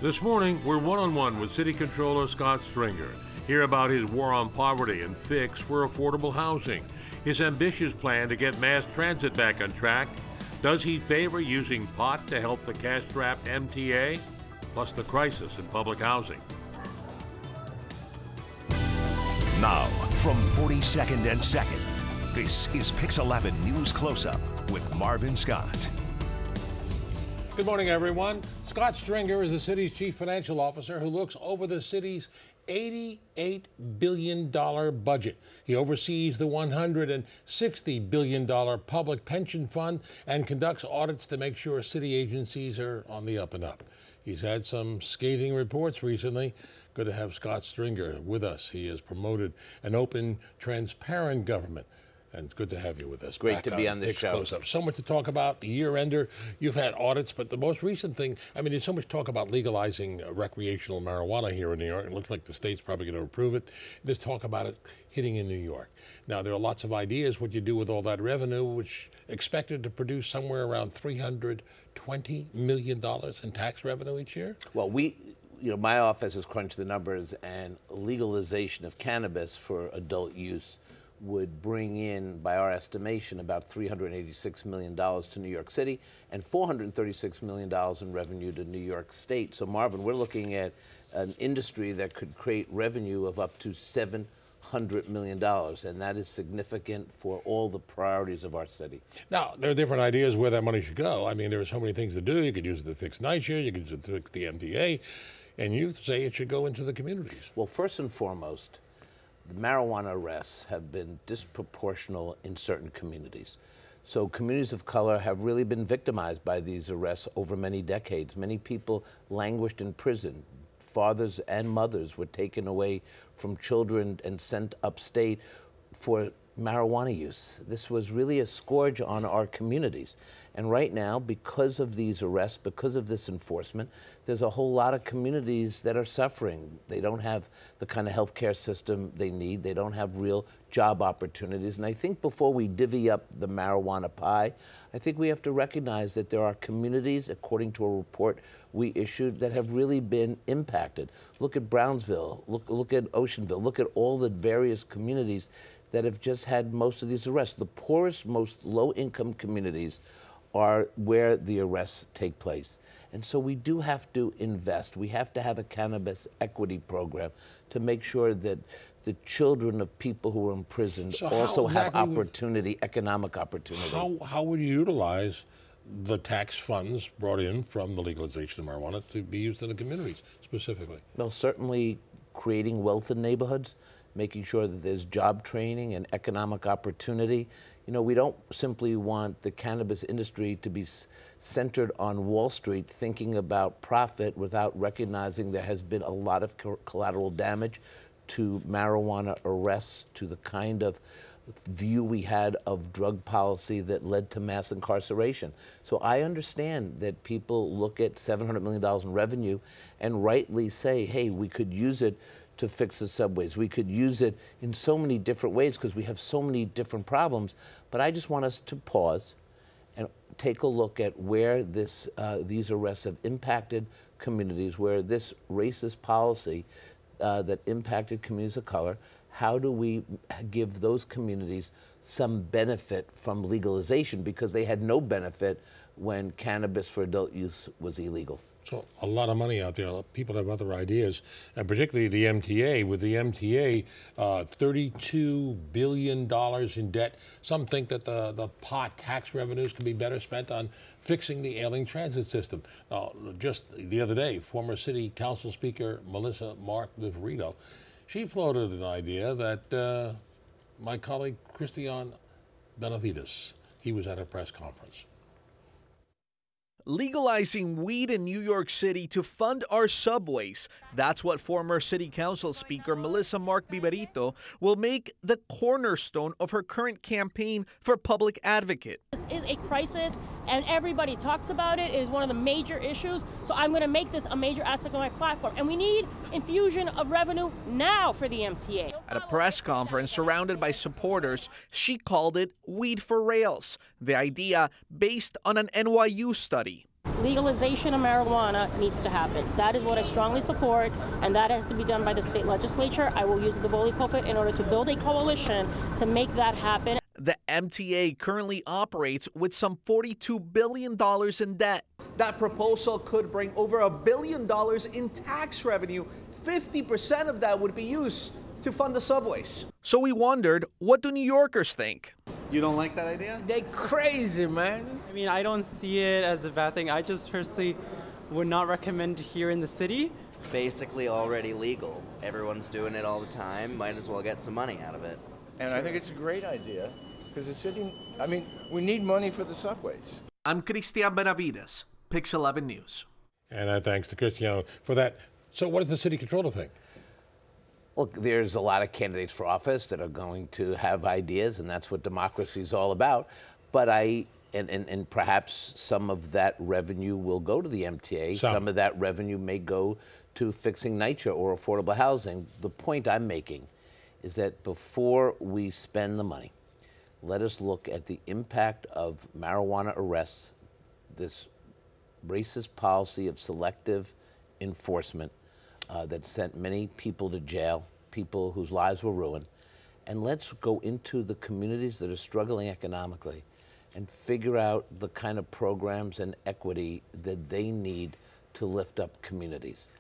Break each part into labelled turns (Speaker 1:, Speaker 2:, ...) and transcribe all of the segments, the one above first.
Speaker 1: This morning, we're one-on-one with City Comptroller Scott Stringer. Hear about his war on poverty and fix for affordable housing, his ambitious plan to get mass transit back on track. Does he favor using pot to help the cash-strapped MTA? Plus the crisis in public housing.
Speaker 2: Now, from 42nd and 2nd, this is Pix 11 News Close-Up with Marvin Scott.
Speaker 3: Good morning, everyone. Scott Stringer is the city's chief financial officer who looks over the city's $88 billion budget. He oversees the $160 billion public pension fund and conducts audits to make sure city agencies are on the up and up. He's had some scathing reports recently. Good to have Scott Stringer with us. He has promoted an open, transparent government. And it's good to have you with us.
Speaker 4: Great to be on this show.
Speaker 3: Close-Up. So much to talk about. The year-ender, you've had audits, but the most recent thing, I mean, there's so much talk about legalizing recreational marijuana here in New York. It looks like the state's probably going to approve it. There's talk about it hitting in New York. Now, there are lots of ideas what you do with all that revenue, which expected to produce somewhere around $320 million in tax revenue each year.
Speaker 4: Well, my office has crunched the numbers, and legalization of cannabis for adult use would bring in, by our estimation, about $386 million to New York City and $436 million in revenue to New York State. So, Marvin, we're looking at an industry that could create revenue of up to $700 million, and that is significant for all the priorities of our city.
Speaker 3: Now, there are different ideas where that money should go. I mean, there are so many things to do. You could use it to fix NYCHA, you could use it to fix the MTA, and you say it should go into the communities.
Speaker 4: Well, first and foremost, the marijuana arrests have been disproportional in certain communities. So communities of color have really been victimized by these arrests over many decades. Many people languished in prison. Fathers and mothers were taken away from children and sent upstate for marijuana use. This was really a scourge on our communities. And right now, because of these arrests, because of this enforcement, there's a whole lot of communities that are suffering. They don't have the kind of healthcare system they need. They don't have real job opportunities. And I think before we divvy up the marijuana pie, I think we have to recognize that there are communities, according to a report we issued, that have really been impacted. Look at Brownsville, look at Oceanville, look at all the various communities that have just had most of these arrests. The poorest, most low-income communities are where the arrests take place. And so we do have to invest. We have to have a cannabis equity program to make sure that the children of people who are imprisoned also have opportunity, economic opportunity.
Speaker 3: How would you utilize the tax funds brought in from the legalization of marijuana to be used in the communities specifically?
Speaker 4: Well, certainly creating wealth in neighborhoods, making sure that there's job training and economic opportunity. You know, we don't simply want the cannabis industry to be centered on Wall Street thinking about profit without recognizing there has been a lot of collateral damage to marijuana arrests, to the kind of view we had of drug policy that led to mass incarceration. So I understand that people look at $700 million in revenue and rightly say, hey, we could use it to fix the subways. We could use it in so many different ways because we have so many different problems. But I just want us to pause and take a look at where these arrests have impacted communities, where this racist policy that impacted communities of color, how do we give those communities some benefit from legalization, because they had no benefit when cannabis for adult use was illegal.
Speaker 3: So a lot of money out there. People have other ideas, and particularly the MTA. With the MTA, $32 billion in debt. Some think that the pot tax revenues can be better spent on fixing the ailing transit system. Now, just the other day, former City Council Speaker Melissa Mark Viverito, she floated an idea that my colleague Christian Benavides, he was at a press conference.
Speaker 5: Legalizing weed in New York City to fund our subways. That's what former City Council Speaker Melissa Mark Viverito will make the cornerstone of her current campaign for public advocate.
Speaker 6: This is a crisis, and everybody talks about it. It is one of the major issues, so I'm going to make this a major aspect of my platform. And we need infusion of revenue now for the MTA.
Speaker 5: At a press conference surrounded by supporters, she called it Weed for Rails, the idea based on an NYU study.
Speaker 6: legalization of marijuana needs to happen. That is what I strongly support, and that has to be done by the state legislature. I will use the bully pulpit in order to build a coalition to make that happen.
Speaker 5: The MTA currently operates with some $42 billion in debt. That proposal could bring over $1 billion in tax revenue. 50% of that would be used to fund the subways. So we wondered, what do New Yorkers think?
Speaker 7: You don't like that idea?
Speaker 8: They crazy, man.
Speaker 9: I mean, I don't see it as a bad thing. I just personally would not recommend here in the city.
Speaker 10: Basically already legal. Everyone's doing it all the time. Might as well get some money out of it.
Speaker 8: And I think it's a great idea because the city, I mean, we need money for the subways.
Speaker 5: I'm Cristian Benavides, Pix 11 News.
Speaker 3: And thanks to Cristiano for that. So what does the city controller think?
Speaker 4: Look, there's a lot of candidates for office that are going to have ideas, and that's what democracy is all about. But and perhaps some of that revenue will go to the MTA. Some of that revenue may go to fixing NYCHA or affordable housing. The point I'm making is that before we spend the money, let us look at the impact of marijuana arrests, this racist policy of selective enforcement that sent many people to jail, people whose lives were ruined. And let's go into the communities that are struggling economically and figure out the kind of programs and equity that they need to lift up communities.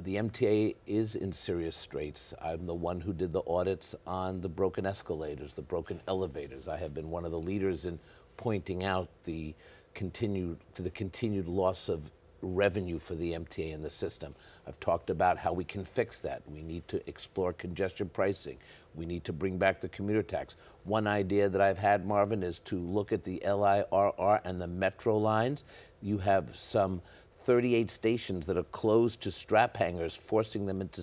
Speaker 4: The MTA is in serious straits. I'm the one who did the audits on the broken escalators, the broken elevators. I have been one of the leaders in pointing out the continued loss of revenue for the MTA and the system. I've talked about how we can fix that. We need to explore congestion pricing. We need to bring back the commuter tax. One idea that I've had, Marvin, is to look at the LIRR and the metro lines. You have some 38 stations that are closed to strap hangers, forcing them into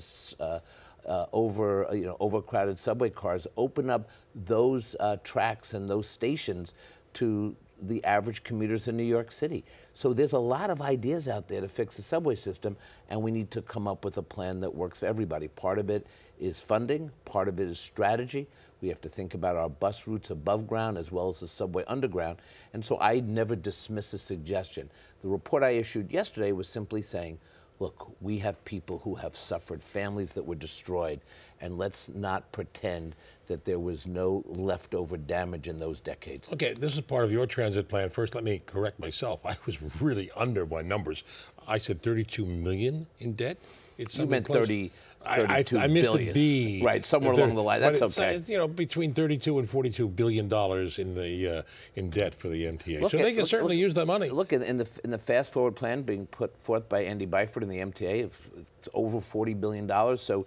Speaker 4: overcrowded subway cars. Open up those tracks and those stations to the average commuters in New York City. So there's a lot of ideas out there to fix the subway system, and we need to come up with a plan that works for everybody. Part of it is funding, part of it is strategy. We have to think about our bus routes above ground as well as the subway underground. And so I never dismiss a suggestion. The report I issued yesterday was simply saying, look, we have people who have suffered, families that were destroyed, and let's not pretend that there was no leftover damage in those decades.
Speaker 3: Okay, this is part of your transit plan. First, let me correct myself. I was really under my numbers. I said 32 million in debt. It's
Speaker 4: you meant
Speaker 3: close.
Speaker 4: 32
Speaker 3: I missed
Speaker 4: billion.
Speaker 3: the B.
Speaker 4: Right, somewhere along the line. That's okay.
Speaker 3: It's, between 32 and 42 billion dollars in the in debt for the MTA. So they can certainly use that money.
Speaker 4: Look, in the fast forward plan being put forth by Andy Byford and the MTA, it's over $40 billion. So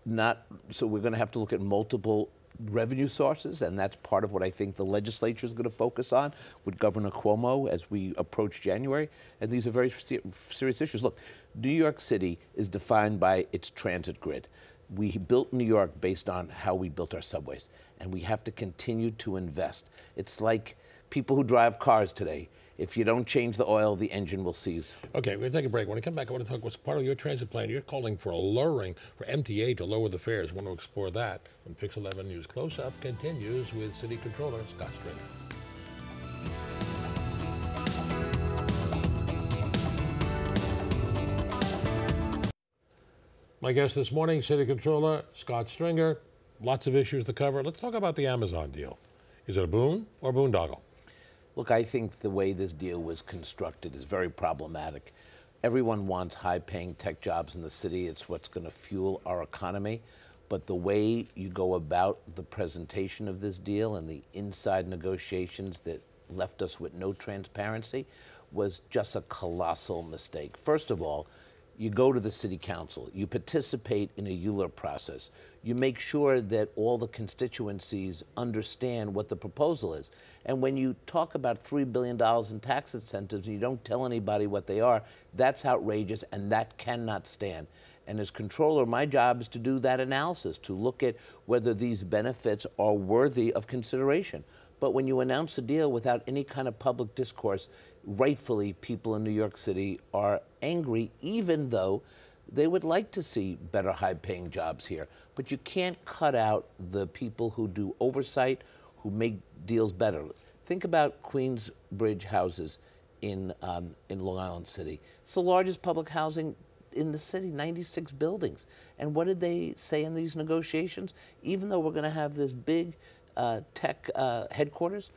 Speaker 4: we're going to have to look at multiple revenue sources, and that's part of what I think the legislature is going to focus on with Governor Cuomo as we approach January. And these are very serious issues. Look, New York City is defined by its transit grid. We built New York based on how we built our subways, and we have to continue to invest. It's like people who drive cars today. If you don't change the oil, the engine will seize.
Speaker 3: Okay, we're going to take a break. When I come back, I want to talk what's part of your transit plan. You're calling for for MTA to lower the fares. I want to explore that when Pix 11 News Close-Up continues with City Controller Scott Stringer. My guest this morning, City Controller Scott Stringer. Lots of issues to cover. Let's talk about the Amazon deal. Is it a boon or boondoggle?
Speaker 4: Look, I think the way this deal was constructed is very problematic. Everyone wants high-paying tech jobs in the city. It's what's going to fuel our economy. But the way you go about the presentation of this deal and the inside negotiations that left us with no transparency was just a colossal mistake. First of all, you go to the city council, you participate in a ULURP process, you make sure that all the constituencies understand what the proposal is. And when you talk about $3 billion in tax incentives and you don't tell anybody what they are, that's outrageous and that cannot stand. And as controller, my job is to do that analysis, to look at whether these benefits are worthy of consideration. But when you announce a deal without any kind of public discourse, rightfully people in New York City are angry, even though they would like to see better high-paying jobs here. But you can't cut out the people who do oversight, who make deals better. Think about Queensbridge houses in Long Island City. It's the largest public housing in the city, 96 buildings. And what did they say in these negotiations? Even though we're going to have this big tech headquarters,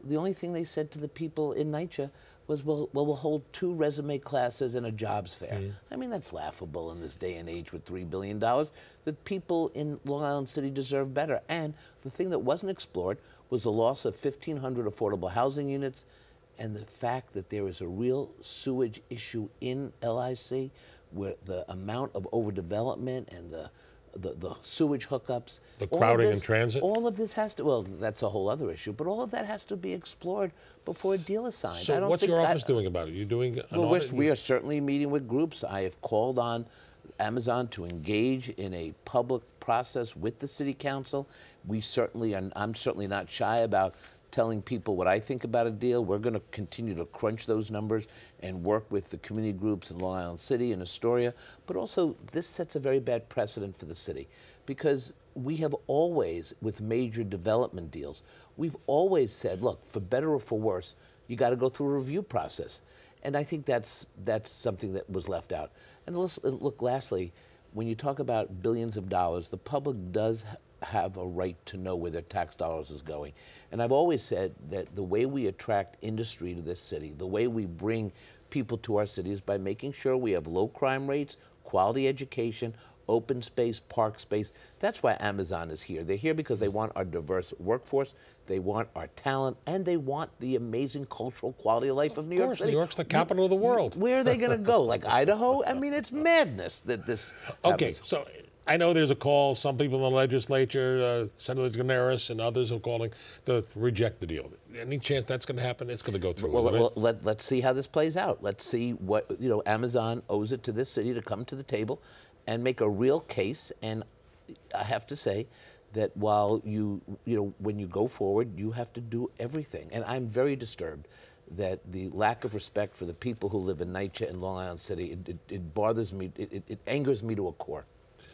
Speaker 4: the only thing they said to the people in NYCHA was, well, we'll hold 2 resume classes and a jobs fair. I mean, that's laughable in this day and age with $3 billion. The people in Long Island City deserve better. And the thing that wasn't explored was the loss of 1,500 affordable housing units and the fact that there is a real sewage issue in LIC where the amount of overdevelopment and the sewage hookups.
Speaker 3: The crowding in transit?
Speaker 4: All of this has to, well, that's a whole other issue, but all of that has to be explored before a deal is signed.
Speaker 3: So what's your office doing about it? Are you doing an audit?
Speaker 4: We are certainly meeting with groups. I have called on Amazon to engage in a public process with the city council. We certainly, and I'm certainly not shy about telling people what I think about a deal. We're going to continue to crunch those numbers and work with the community groups in Long Island City and Astoria. But also, this sets a very bad precedent for the city because we have always, with major development deals, we've always said, look, for better or for worse, you got to go through a review process. And I think that's something that was left out. And look, lastly, when you talk about billions of dollars, the public does have a right to know where their tax dollars is going. And I've always said that the way we attract industry to this city, the way we bring people to our city is by making sure we have low crime rates, quality education, open space, park space. That's why Amazon is here. They're here because they want our diverse workforce, they want our talent, and they want the amazing cultural quality of life of New York City.
Speaker 3: New York's the capital of the world.
Speaker 4: Where are they going to go? Like Idaho? I mean, it's madness that this
Speaker 3: Okay,
Speaker 4: happens.
Speaker 3: so I know there's a call, some people in the legislature, Senator Ganaris and others are calling to reject the deal. Any chance that's going to happen? It's going to go through,
Speaker 4: well, let's see how this plays out. Let's see what, Amazon owes it to this city to come to the table and make a real case. And I have to say that while when you go forward, you have to do everything. And I'm very disturbed that the lack of respect for the people who live in NYCHA and Long Island City, it bothers me, it angers me to a core.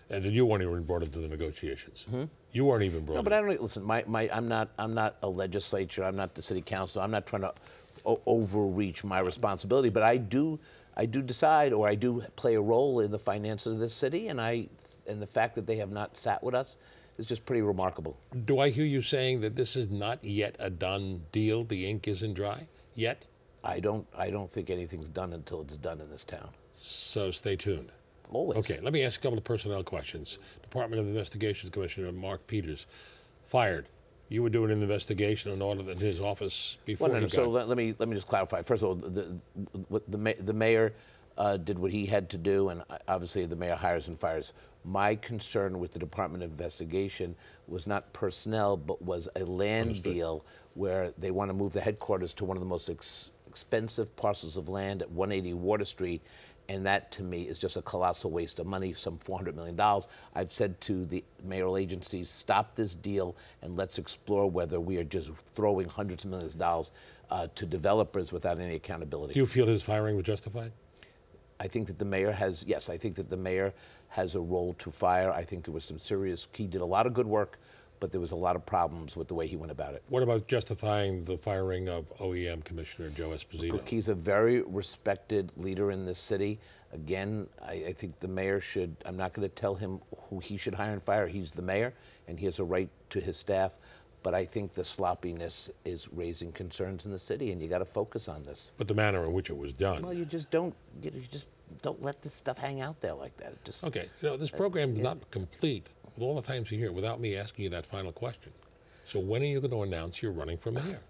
Speaker 3: And then you weren't even brought into the negotiations. You weren't even brought.
Speaker 4: No, but I don't listen. I'm not a legislature. I'm not the city council. I'm not trying to overreach my responsibility. But I do decide, or I do play a role in the finances of this city. And the fact that they have not sat with us is just pretty remarkable.
Speaker 3: Do I hear you saying that this is not yet a done deal? The ink isn't dry yet.
Speaker 4: I don't think anything's done until it's done in this town.
Speaker 3: So stay tuned.
Speaker 4: Always.
Speaker 3: Okay, let me ask a couple of personnel questions. Department of Investigations Commissioner Mark Peters, fired. You were doing an investigation and audit in his office before.
Speaker 4: Well, no, so let me just clarify. First of all, the mayor did what he had to do, and obviously the mayor hires and fires. My concern with the Department of Investigation was not personnel, but was a land deal where they want to move the headquarters to one of the most expensive parcels of land at 180 Water Street. And that, to me, is just a colossal waste of money, some $400 million. I've said to the mayoral agencies, stop this deal and let's explore whether we are just throwing hundreds of millions of dollars to developers without any accountability.
Speaker 3: Do you feel his firing was justified?
Speaker 4: I think that the mayor has, yes, I think that the mayor has a role to fire. I think there was some serious, he did a lot of good work, but there was a lot of problems with the way he went about it.
Speaker 3: What about justifying the firing of OEM Commissioner Joe Esposito?
Speaker 4: Look, he's a very respected leader in this city. Again, I think the mayor should, I'm not going to tell him who he should hire and fire. He's the mayor, and he has a right to his staff. But I think the sloppiness is raising concerns in the city, and you got to focus on this.
Speaker 3: But the manner in which it was done.
Speaker 4: Well, you just don't let this stuff hang out there like that.
Speaker 3: Okay, this program is not complete with all the times you hear it without me asking you that final question. So when are you going to announce you're running for mayor?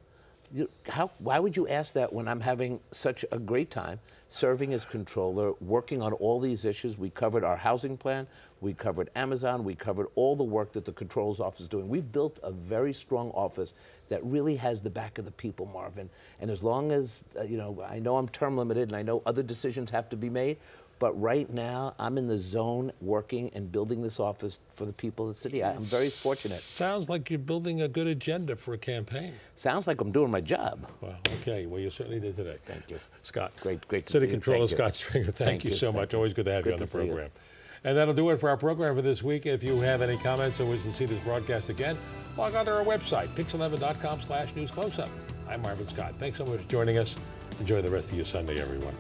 Speaker 4: Why would you ask that when I'm having such a great time serving as controller, working on all these issues? We covered our housing plan, we covered Amazon, we covered all the work that the controller's office is doing. We've built a very strong office that really has the back of the people, Marvin. And as long as, I know I'm term limited and I know other decisions have to be made, but right now, I'm in the zone working and building this office for the people of the city. I'm very fortunate.
Speaker 3: Sounds like you're building a good agenda for a campaign.
Speaker 4: Sounds like I'm doing my job.
Speaker 3: Well, okay. Well, you certainly did today.
Speaker 4: Thank you.
Speaker 3: Scott.
Speaker 4: Great to see you.
Speaker 3: City Controller Scott Stringer, thank you so much. Always good to have you on the program. And that'll do it for our program for this week. If you have any comments or wish to see this broadcast again, log on to our website, pix11.com/newscloseup. I'm Marvin Scott. Thanks so much for joining us. Enjoy the rest of your Sunday, everyone.